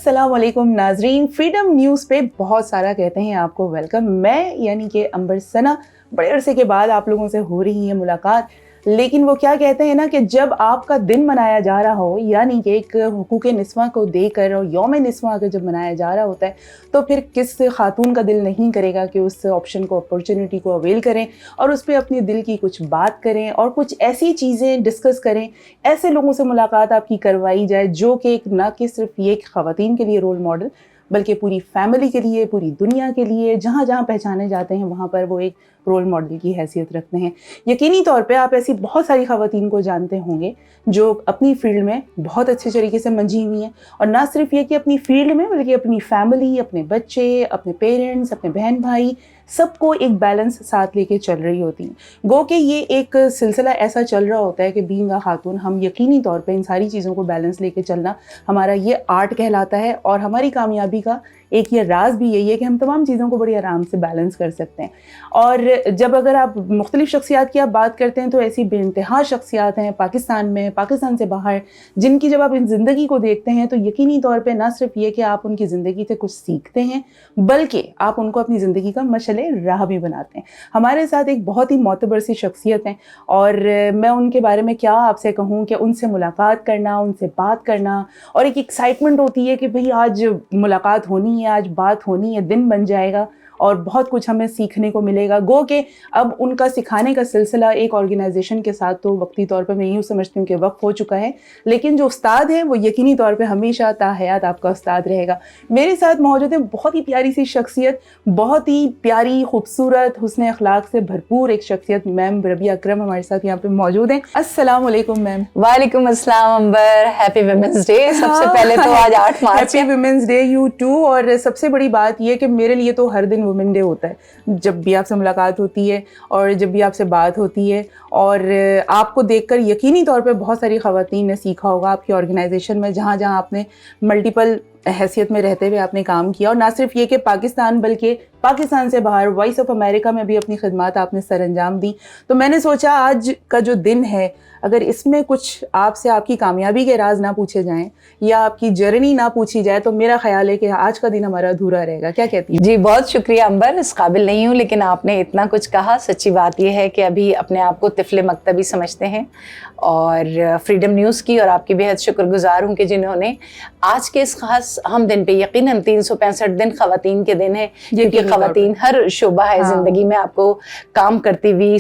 अस्सलाम वालेकुम नाजरीन, फ्रीडम न्यूज़ पे बहुत सारा कहते हैं आपको वेलकम। मैं यानी कि अंबर सना बड़े अरसे के बाद आप लोगों से हो रही है मुलाकात, लेकिन वो क्या कहते हैं ना कि जब आपका दिन मनाया जा रहा हो, यानी कि एक हुकूक़ निस्वां को देकर और यौम निस्वां अगर जब मनाया जा रहा होता है तो फिर किस खातून का दिल नहीं करेगा कि उस ऑप्शन को, अपॉर्चुनिटी को अवेल करें और उस पर अपने दिल की कुछ बात करें और कुछ ऐसी चीज़ें डिस्कस करें, ऐसे लोगों से मुलाकात आपकी करवाई जाए जो कि एक ना कि सिर्फ ये ख़वातीन के लिए रोल मॉडल बल्कि पूरी फैमिली के लिए, पूरी दुनिया के लिए, जहाँ जहाँ पहचाने जाते हैं वहाँ पर वो एक रोल मॉडल की हैसियत रखते हैं। यकीनी तौर पे आप ऐसी बहुत सारी ख़वातीन को जानते होंगे जो अपनी फ़ील्ड में बहुत अच्छे तरीके से मंझी हुई हैं, और ना सिर्फ ये कि अपनी फ़ील्ड में बल्कि अपनी फैमिली, अपने बच्चे, अपने पेरेंट्स, अपने बहन भाई, सबको एक बैलेंस साथ लेके चल रही होती हैं। गो कि ये एक सिलसिला ऐसा चल रहा होता है कि बीइंग अ खातून हम यकीनी तौर पे इन सारी चीज़ों को बैलेंस लेके चलना हमारा ये आर्ट कहलाता है, और हमारी कामयाबी का एक ये राज भी यही है कि हम तमाम चीज़ों को बड़ी आराम से बैलेंस कर सकते हैं। और जब अगर आप मुख्तलिफ़ शख्सियात की आप बात करते हैं तो ऐसी बेइंतहा शख्सियात हैं पाकिस्तान में, पाकिस्तान से बाहर, जिनकी जब आप इन ज़िंदगी को देखते हैं तो यकीनी तौर पे ना सिर्फ ये कि आप उनकी ज़िंदगी से कुछ सीखते हैं बल्कि आप उनको अपनी ज़िंदगी का मशले राह भी बनाते हैं। हमारे साथ एक बहुत ही मोतबर सी शख्सियत हैं और मैं उनके बारे में क्या आपसे कहूँ कि उनसे मुलाकात करना, उनसे बात करना और एक एक्साइटमेंट होती है कि भाई आज मुलाकात होनी है, आज बात होनी है, दिन बन जाएगा और बहुत कुछ हमें सीखने को मिलेगा। गो के अब उनका सिखाने का सिलसिला एक ऑर्गेनाइजेशन के साथ तो वक्ती तौर पे मैं यूँ समझती हूँ कि वक्फ हो चुका है, लेकिन जो उस्ताद है वो यकीनी तौर पे हमेशा ताहयात आपका उस्ताद रहेगा। मेरे साथ मौजूद है बहुत ही प्यारी सी शख्सियत, बहुत ही प्यारी, खूबसूरत, हुस्न अखलाक से भरपूर एक शख्सियत, मैम रबिया अकरम हमारे साथ यहाँ पे मौजूद हैं। अस्सलाम वालेकुम मैम। वालेकुम अस्सलाम अंबर, हैप्पी वुमेन्स डे। सबसे पहले तो आज 8 March happy women's day you too. और सबसे बड़ी बात ये कि मेरे लिए तो हर दिन वुमेन डे होता है, जब भी आपसे मुलाकात होती है और जब भी आपसे बात होती है। और आपको देखकर यकीनी तौर पे बहुत सारी ख़वातीन ने सीखा होगा आपकी ऑर्गेनाइजेशन में, जहाँ जहाँ आपने मल्टीपल हैसियत में रहते हुए आपने काम किया, और ना सिर्फ ये कि पाकिस्तान बल्कि पाकिस्तान से बाहर वॉइस ऑफ अमेरिका में भी अपनी खिदमत आपने सरअंजाम दी। तो मैंने सोचा आज का जो दिन है, अगर इसमें कुछ आपसे आपकी कामयाबी के राज ना पूछे जाएं या आपकी जर्नी ना पूछी जाए तो मेरा ख्याल है कि आज का दिन हमारा अधूरा रहेगा। क्या कहती हैं? जी बहुत शुक्रिया अंबर, इस काबिल नहीं हूँ लेकिन आपने इतना कुछ कहा। सच्ची बात यह है कि अभी अपने आप को तिफले मकतबी समझते हैं और फ्रीडम न्यूज़ की और आपकी बेहद शुक्रगुजार हूँ कि जिन्होंने आज के इस खास हम दिन पे, यकीनन 365 दिन ख़वातीन के दिन है क्योंकि ख़वातीन हर शोबा है ज़िंदगी में आपको काम करती हुई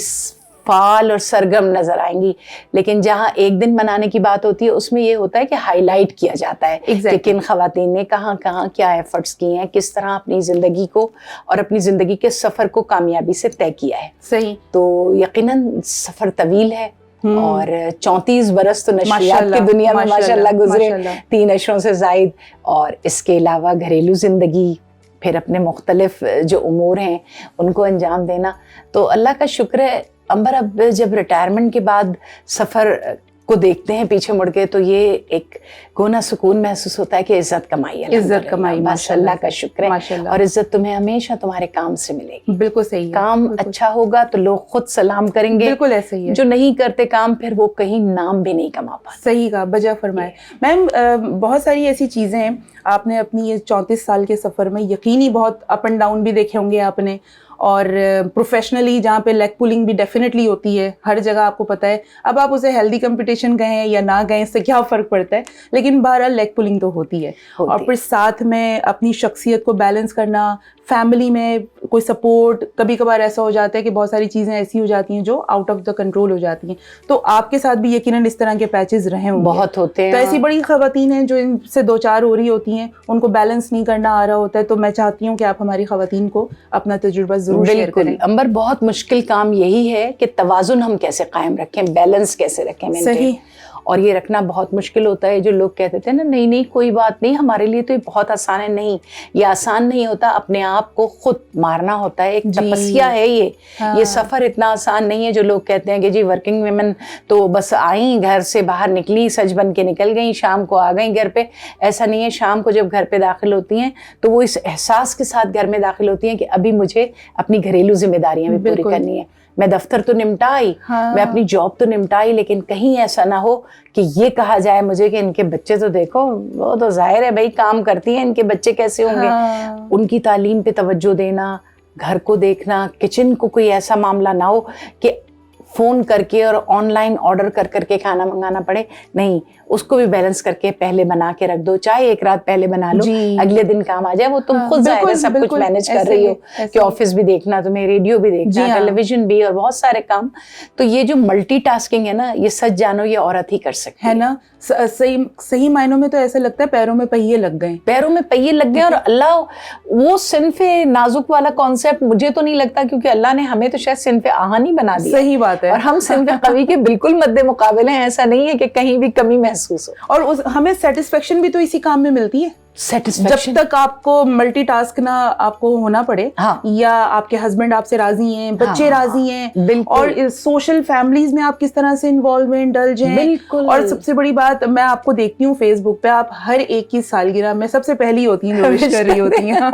फाल और सरगम नजर आएंगी, लेकिन जहाँ एक दिन मनाने की बात होती है उसमें ये होता है कि हाईलाइट किया जाता है कि किन ख़वातीन ने कहाँ कहाँ क्या एफर्ट्स किए हैं, किस तरह अपनी ज़िंदगी को और अपनी ज़िंदगी के सफ़र को कामयाबी से तय किया है। सही। तो यकीनन सफ़र तवील है और 34 बरस तो नशरियात की दुनिया में माशाल्लाह गुजरे, 3 अशरों से ज़ायद, और इसके अलावा घरेलू ज़िंदगी, फिर अपने मुख्तलिफ जो उमूर हैं उनको अंजाम देना। तो अल्लाह का शुक्र है अंबर, अब जब रिटायरमेंट के बाद सफ़र को देखते हैं पीछे मुड़ के तो ये एक गोना सुकून महसूस होता है कि इज़्ज़त कमाई है, इज़्ज़त कमाई, माशाल्लाह का शुक्र है। और इज़्ज़त तुम्हें हमेशा तुम्हारे काम से मिलेगी। बिल्कुल सही है। काम अच्छा होगा तो लोग खुद सलाम करेंगे। बिल्कुल ऐसे ही है। जो नहीं करते काम फिर वो कहीं नाम भी नहीं कमा पाते। सही कहा, बजा फरमाए। मैम बहुत सारी ऐसी चीज़ें हैं, आपने अपनी ये 34 साल के सफ़र में यकीनी बहुत अप एंड डाउन भी देखे होंगे आपने, और प्रोफेशनली जहाँ पे लेग पुलिंग भी डेफिनेटली होती है हर जगह, आपको पता है। अब आप उसे हेल्दी कंपटीशन कहें या ना कहें, इससे क्या फ़र्क पड़ता है, लेकिन बहरहाल लेग पुलिंग तो होती है। और फिर साथ में अपनी शख्सियत को बैलेंस करना, फैमिली में कोई सपोर्ट, कभी कभार ऐसा हो जाता है कि बहुत सारी चीज़ें ऐसी हो जाती हैं जो आउट ऑफ द कंट्रोल हो जाती हैं। तो आपके साथ भी यकीनन इस तरह के पैचेस रहे होंगे। बहुत होते हैं। तो ऐसी बड़ी ख़वातीन हैं जो इनसे दो चार हो रही होती हैं, उनको बैलेंस नहीं करना आ रहा होता है, तो मैं चाहती हूँ कि आप हमारी ख़वातीन को अपना तजुर्बा ज़रूर शेयर करें। अंबर, बहुत मुश्किल काम यही है कि तवाज़ुन हम कैसे कायम रखें, बैलेंस कैसे रखें। सही। और ये रखना बहुत मुश्किल होता है। जो लोग कहते थे ना नहीं नहीं कोई बात नहीं, हमारे लिए तो ये बहुत आसान है, नहीं, ये आसान नहीं होता। अपने आप को खुद मारना होता है, एक तपस्या है ये। ये सफ़र इतना आसान नहीं है। जो लोग कहते हैं कि जी वर्किंग वुमेन तो बस आई, घर से बाहर निकली, सज बन के निकल गई, शाम को आ गई घर पे, ऐसा नहीं है। शाम को जब घर पे दाखिल होती हैं तो वो इस एहसास के साथ घर में दाखिल होती हैं कि अभी मुझे अपनी घरेलू जिम्मेदारियाँ भी पूरी करनी है। मैं दफ्तर तो निपटाई, मैं अपनी जॉब तो निपटाई, लेकिन कहीं ऐसा ना हो कि ये कहा जाए मुझे कि इनके बच्चे तो देखो, वो तो जाहिर है भाई काम करती हैं, इनके बच्चे कैसे होंगे। उनकी तालीम पे तवज्जो देना, घर को देखना, किचन को कोई ऐसा मामला ना हो कि फ़ोन करके और ऑनलाइन ऑर्डर कर करके खाना मंगाना पड़े, नहीं, उसको भी बैलेंस करके पहले बना के रख दो, चाहे एक रात पहले बना लो, अगले दिन काम आ जाए, वो तुम खुद जाहिर है सब कुछ मैनेज कर रही हो कि ऑफिस भी देखना तुम्हें, रेडियो भी देखना, टेलीविजन भी और बहुत सारे काम। तो ये जो मल्टीटास्किंग है ना, ये सच जानो ये औरत ही कर सकती है ना। सही मायनों में तो ऐसा लगता है पैरों में पहिए लग गए, पैरों में पहिए लग गए। और अल्लाह वो सिन्फ़े नाजुक वाला कॉन्सेप्ट मुझे तो नहीं लगता, क्योंकि अल्लाह ने हमें तो शायद सिन्फ़े आहानी बना दिया। सही बात है। और हम सिन्फ़े कवी के बिल्कुल मद्दे मुकाबले हैं, ऐसा नहीं है कि कहीं भी कमी महसूस हो। और हमें सेटिस्फेक्शन भी तो इसी काम में मिलती है, सेटिस्फेक्शन जब तक आपको मल्टीटास्क ना आपको होना पड़े, या आपके हस्बैंड आपसे राजी हैं, बच्चे राजी हैं, और सोशल फैमिलीज में आप किस तरह से इन्वॉल्वमेंट डल्ज हैं। और सबसे बड़ी बात, मैं आपको देखती हूँ फेसबुक पे, आप हर एक की सालगिरह में सबसे पहली होती हैं, विश कर रही होती हैं।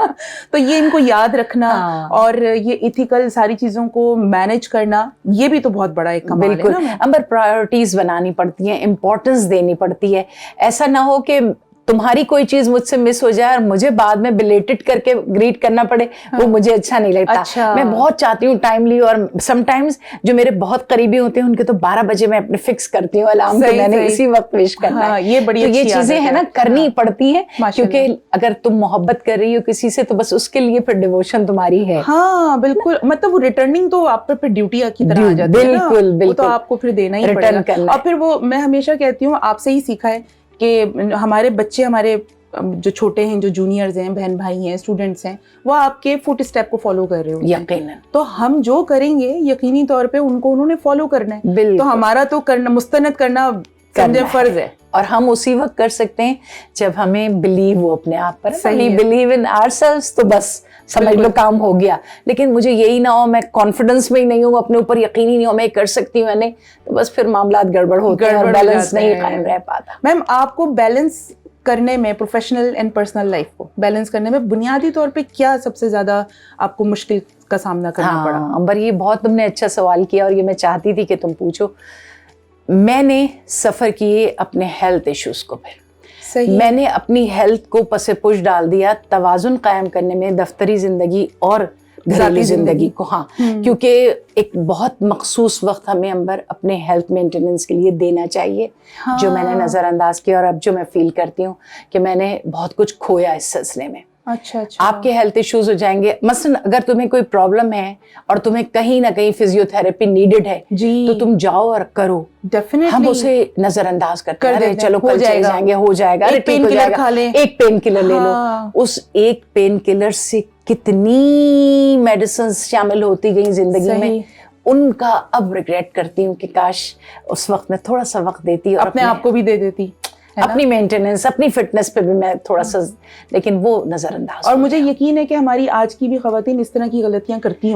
तो ये इनको याद रखना और ये इथिकल सारी चीजों को मैनेज करना, ये भी तो बहुत बड़ा एक कमाल है ना। अंबर प्रायोरिटीज बनानी पड़ती हैं, इंपॉर्टेंस देनी पड़ती है। ऐसा ना हो कि तुम्हारी कोई चीज मुझसे मिस हो जाए और मुझे बाद में बिलेटेड करके ग्रीट करना पड़े, वो मुझे अच्छा नहीं लगता। मैं बहुत चाहती हूँ टाइमली, और समटाइम्स जो मेरे बहुत करीबी होते हैं उनके तो 12 बजे मैं अपने फिक्स करती हूँ अलार्म कि मैंने इसी वक्त विश करना है। ये बड़ी तो ये चीजें है ना करनी पड़ती है, क्योंकि अगर तुम मोहब्बत कर रही हो किसी से तो बस उसके लिए फिर डिवोशन तुम्हारी है। हाँ बिल्कुल, मतलब वो रिटर्निंग तो आप पर फिर ड्यूटी की तरह आ जाती है। बिल्कुल बिल्कुल, तो आपको फिर देना ही पड़ेगा। और फिर वो मैं हमेशा कहती हूँ, आपसे ही सीखा है कि हमारे बच्चे, हमारे जो छोटे हैं, जो जूनियर्स हैं, बहन भाई हैं, स्टूडेंट्स हैं, वो आपके फुट स्टेप को फॉलो कर रहे हो यकीनन। तो हम जो करेंगे यकीनी तौर पे उन्होंने फॉलो करना है। तो हमारा तो करना, मुस्तनद करना फर्ज है। और हम उसी वक्त कर सकते हैं जब हमें बिलीव हो अपने आप पर, सही बिलीव इन आवरसेल्व्स, तो बस समझ लो काम हो गया। लेकिन मुझे यही ना हो, मैं कॉन्फिडेंस में ही नहीं हूँ, अपने ऊपर यकीन ही नहीं हो मैं कर सकती हूँ नहीं, तो बस फिर मामला गड़बड़ होते हैं और बैलेंस नहीं कायम रह पाता। मैम, आपको बैलेंस करने में, प्रोफेशनल एंड पर्सनल लाइफ को बैलेंस करने में बुनियादी तौर पे क्या सबसे ज्यादा आपको मुश्किल का सामना करना पड़ा? अंबर, ये बहुत तुमने अच्छा सवाल किया और ये मैं चाहती थी कि तुम पूछो। मैंने सफ़र किए अपने हेल्थ इश्यूज़ को, फिर मैंने अपनी हेल्थ को पसे पुश डाल दिया तवाज़ुन कायम करने में, दफ्तरी ज़िंदगी और घरेलू ज़िंदगी को। क्योंकि एक बहुत मखसूस वक्त हमें अंबर अपने हेल्थ मेंटेनेंस के लिए देना चाहिए, जो मैंने नज़रअंदाज किया। और अब जो मैं फील करती हूँ कि मैंने बहुत कुछ खोया इस सिलसिले में। अच्छा। आपके हेल्थ इश्यूज हो जाएंगे, मसलन अगर तुम्हें कोई प्रॉब्लम है और तुम्हें कहीं ना कहीं फिजियोथेरेपी नीडेड है तो तुम जाओ और करो। डेफिनेटली हम उसे नजरअंदाज करते हैं, चलो कल चले जाएंगे, हो जाएगा, एक पेन किलर खा लें, एक पेन किलर ले लो। उस एक पेन किलर से कितनी मेडिसिन शामिल होती गई जिंदगी में, उनका अब रिग्रेट करती हूँ कि काश उस वक्त मैं थोड़ा सा वक्त देती और अपने आप को भी दे देती, अपनी मेंटेनेंस, अपनी फिटनेस पे भी मैं थोड़ा सा, लेकिन वो नजरअंदाज। और मुझे यकीन है कि हमारी आज की भी खवातीन इस तरह की गलतियां करती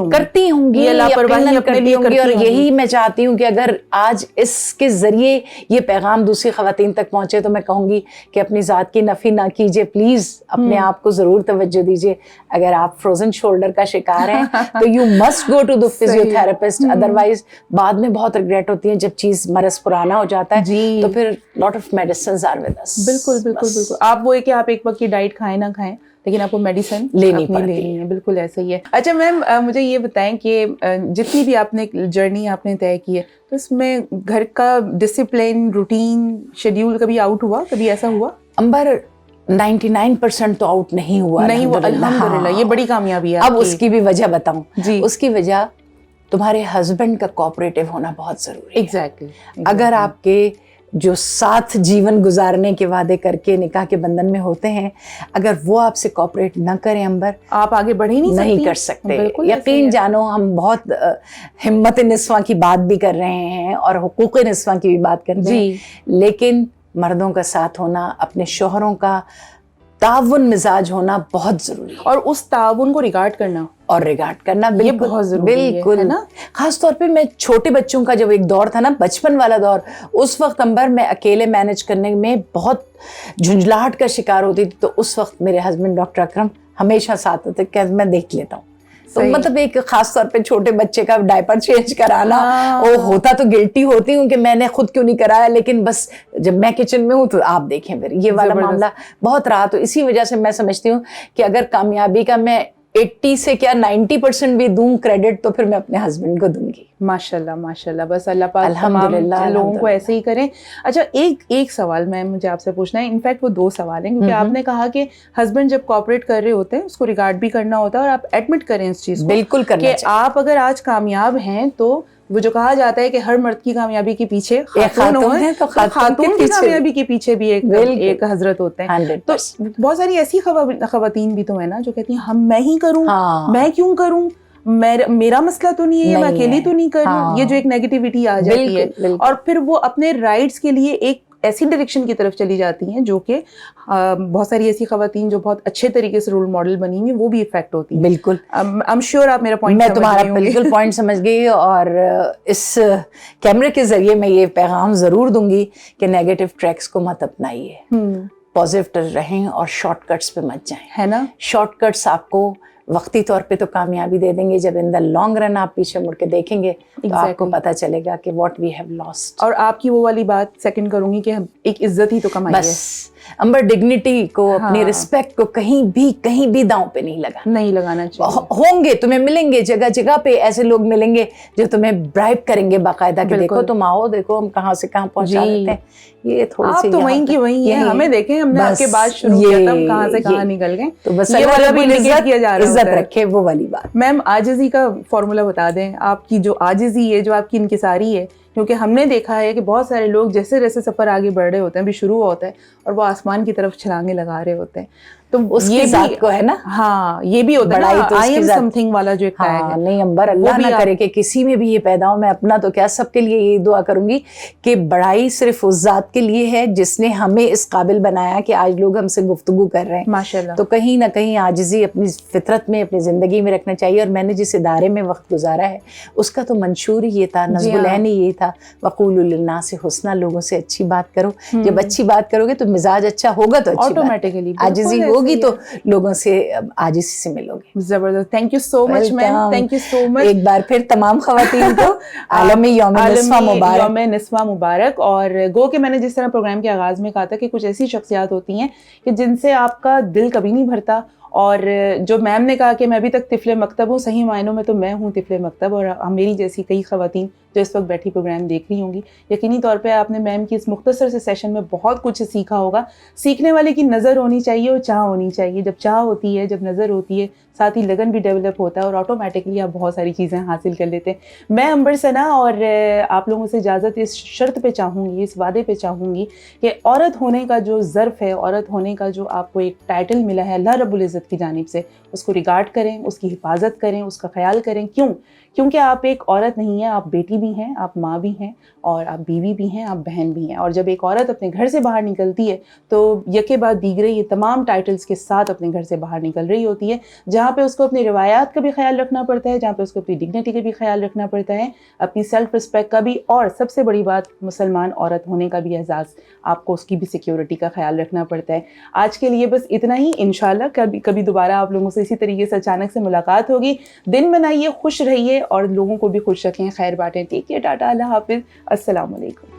होंगी, लापरवाही अपने लिए करती होंगी। और यही मैं चाहती हूँ कि अगर आज इसके जरिए ये पैगाम दूसरी खवातीन तक पहुंचे तो मैं कहूँगी कि अपनी ज़ात की नफी ना कीजिए, प्लीज़ अपने आप को ज़रूर तवज्जो दीजिए। अगर आप फ्रोजन शोल्डर का शिकार हैं तो you must go to the physiotherapist, otherwise बाद में बहुत रिग्रेट होती है जब चीज़ मरज़ पुराना हो जाता है, तो फिर लॉट ऑफ मेडिसिन। बिल्कुल बिल्कुल बिल्कुल। आप वो है कि आप एक वक्त की डाइट खाएं ना खाएं, लेकिन आपको मेडिसिन लेनी है। बिल्कुल ऐसा ही है। अच्छा मैम, मुझे ये बताएं कि जितनी भी आपने जर्नी आपने तय की है, तो इसमें घर का डिसिप्लिन, रूटीन, शेड्यूल कभी आउट हुआ, कभी ऐसा हुआ? अंबर, 99% तो आउट नहीं हुआ, अल्हम्दुलिल्लाह। ये बड़ी कामयाबी है। अब उसकी भी वजह बताऊं जी। उसकी वजह तुम्हारे हस्बैंड का कोऑपरेटिव होना बहुत जरूरी है। एग्जैक्टली। अगर आपके जो साथ जीवन गुजारने के वादे करके निकाह के बंधन में होते हैं, अगर वो आपसे कोऑपरेट न करें अंबर, आप आगे बढ़ ही नहीं कर सकते। यकीन जानो, हम बहुत हिम्मत निस्वां की बात भी कर रहे हैं और हुकूक निस्वां की भी बात कर रहे हैं, लेकिन मर्दों का साथ होना, अपने शोहरों का ताउन मिजाज होना बहुत जरूरी है। और उस ताउन को रिगार्ड करना ये बहुत जरूरी है ना। खास तौर पे मैं छोटे बच्चों का जब एक दौर था ना, बचपन वाला दौर, उस वक्त अंबर मैं अकेले मैनेज करने में बहुत झुंझलाहट का शिकार होती थी। तो उस वक्त मेरे हस्बैंड डॉक्टर अकरम हमेशा साथ होते, मैं देख लेता हूँ, तो मतलब एक खास तौर पे छोटे बच्चे का डायपर चेंज कराना, वो होता तो गिल्टी होती हूँ कि मैंने खुद क्यों नहीं कराया, लेकिन बस जब मैं किचन में हूँ तो आप देखें फिर ये वाला मामला बहुत रहा। तो इसी वजह से मैं समझती हूँ कि अगर कामयाबी का मैं 80 से क्या 90% भी दूं क्रेडिट, तो फिर मैं अपने हस्बैंड को दूंगी। माशाल्लाह माशाल्लाह, बस अल्लाह पाक तमाम लोगों को ऐसे ही करें। अच्छा, एक सवाल मैम मुझे आपसे पूछना है, इनफैक्ट वो 2 सवाल हैं, क्योंकि आपने कहा कि हस्बैंड जब कोऑपरेट कर रहे होते हैं उसको रिगार्ड भी करना होता है, और आप एडमिट करें इस चीज़ को, बिल्कुल करना कि आप अगर आज कामयाब हैं तो वो जो कहा जाता है कि हर मर्द की कामयाबी के पीछे खातून है, तो खातून की कामयाबी के पीछे भी एक हजरत होते हैं। तो बहुत सारी ऐसी खवातीन भी तो है ना जो कहती हैं मैं ही करूं, मैं क्यों करूं, मेरा मसला तो नहीं है, मैं अकेली तो नहीं कर रही हूँ। ये जो एक नेगेटिविटी आ जाती है, और फिर वो अपने राइट्स के लिए एक ऐसी डायरेक्शन की तरफ चली जाती हैं जो कि बहुत सारी ऐसी खवातीन जो बहुत अच्छे तरीके से रोल मॉडल बनी हुई वो भी इफेक्ट होती हैं। बिल्कुल, आई एम श्योर आप मेरा पॉइंट मैं तुम्हारा बिल्कुल पॉइंट समझ गई, और इस कैमरे के जरिए मैं ये पैगाम जरूर दूंगी कि नेगेटिव ट्रैक्स को मत अपनाइए, पॉजिटिव रहें और शॉर्टकट्स पे मत जाएं, है ना। शॉर्टकट्स आपको वक्ती तौर पे तो कामयाबी दे देंगे, जब इन द लॉन्ग रन आप पीछे मुड़ के देखेंगे तो आपको पता चलेगा कि व्हाट वी हैव लॉस्ट। और आपकी वो वाली बात सेकंड करूंगी कि एक इज्जत ही तो कमाई है। बस अंबर, डिग्निटी को, अपनी रिस्पेक्ट को कहीं भी दांव पे नहीं लगाना चाहिए। होंगे, तुम्हें मिलेंगे जगह जगह पे ऐसे लोग मिलेंगे जो तुम्हें ब्राइब करेंगे बाकायदा कि देखो तुम आओ, देखो हम कहाँ से कहाँ पहुंचा देते हैं। ये थोड़ी सी तो वहीं की वहीं है, हमें देखें, हमने आपके बाद शुरू किया था, हम कहाँ से कहाँ निकल गए। तो बस ये वाला भी इंडिकेट किया जा रहा है, इज्जत रखे, वो वाली बात। मैम आजिज़ी का फॉर्मूला बता दें, आपकी जो आजिज़ी है, जो आपकी इंकिसारी है, क्योंकि हमने देखा है कि बहुत सारे लोग जैसे जैसे सफ़र आगे बढ़ रहे होते हैं, भी शुरू होता है और वो आसमान की तरफ छलांगे लगा रहे होते हैं, तो उसकी जात को है ना। हाँ, ये भी होता है ना, तो आई एम समथिंग वाला जो एक टैग है। नहीं अंबर, अल्लाह ना करे कि किसी में भी ये पैदा हो। मैं अपना तो क्या, सबके लिए यही दुआ करूंगी कि बड़ाई सिर्फ उस जात के लिए है जिसने हमें इस काबिल बनाया कि आज लोग हमसे गुफ्तगू कर रहे हैं, माशाल्लाह। तो कहीं ना कहीं आजिज़ी अपनी फितरत में, अपनी ज़िंदगी में रखना चाहिए। और मैंने जिस इदारे में वक्त गुजारा है उसका तो मंशूर ही ये था, नज़्बुलैन ही ये था, वक़ूलु लिन्नासि हुस्ना, लोगों से अच्छी बात करो। जब अच्छी बात करोगे तो मिजाज अच्छा होगा, तो ऑटोमेटिकली आजिज़ी होगी तो लोगों से आजिज़ी से मिलोगे। जबरदस्त, thank you so much ma'am, thank you so much. एक बार फिर तमाम खवातीन को आलमी यौम निस्वा मुबारक। और गो के मैंने जिस तरह प्रोग्राम के आगाज़ में कहा था कि कुछ ऐसी शख्सियात होती हैं कि जिनसे आपका दिल कभी नहीं भरता, और जो मैम ने कहा कि मैं अभी तक तिफले मकतब हूँ, सही मायनों में तो मैं हूँ तिफले मकतब, और मेरी जैसी कई खवातीन जो इस वक्त बैठी प्रोग्राम देख रही होंगी, यकीनी तौर पे आपने मैम की इस मुख्तसर से सेशन में बहुत कुछ सीखा होगा। सीखने वाले की नज़र होनी चाहिए और चाह होनी चाहिए। जब चाह होती है, जब नज़र होती है, साथ ही लगन भी डेवलप होता है, और ऑटोमेटिकली आप बहुत सारी चीज़ें हासिल कर लेते हैं। मैं अंबर सना, और आप लोगों से इजाज़त इस शर्त पे चाहूँगी, इस वादे पे चाहूँगी कि औरत होने का जो ज़र्फ़ है, औरत होने का जो आपको एक टाइटल मिला है अल्लाह रब्बुल इज़्ज़त की जानिब से, उसको रिगार्ड करें, उसकी हिफाजत करें, उसका ख्याल करें। क्योंकि आप एक औरत नहीं हैं, आप बेटी भी हैं, आप माँ भी हैं, और आप बीवी भी हैं, आप बहन भी हैं। और जब एक औरत अपने घर से बाहर निकलती है तो यके बाद दीगरे ये तमाम टाइटल्स के साथ अपने घर से बाहर निकल रही होती है, जहाँ पे उसको अपनी रिवायात का भी ख्याल रखना पड़ता है, जहाँ पे उसको अपनी डिग्निटी का भी ख्याल रखना पड़ता है, अपनी सेल्फ रिस्पेक्ट का भी, और सबसे बड़ी बात मुसलमान औरत होने का भी एहसास, आपको उसकी भी सिक्योरिटी का ख्याल रखना पड़ता है। आज के लिए बस इतना ही। इंशाल्लाह कभी दोबारा आप लोगों से इसी तरीके से अचानक से मुलाकात होगी। दिन बनाइए, खुश रहिए और लोगों को भी खुश रखें, खैर बांटें। टेक केयर, टाटा, अल्लाह हाफिज़, अस्सलाम वालेकुम।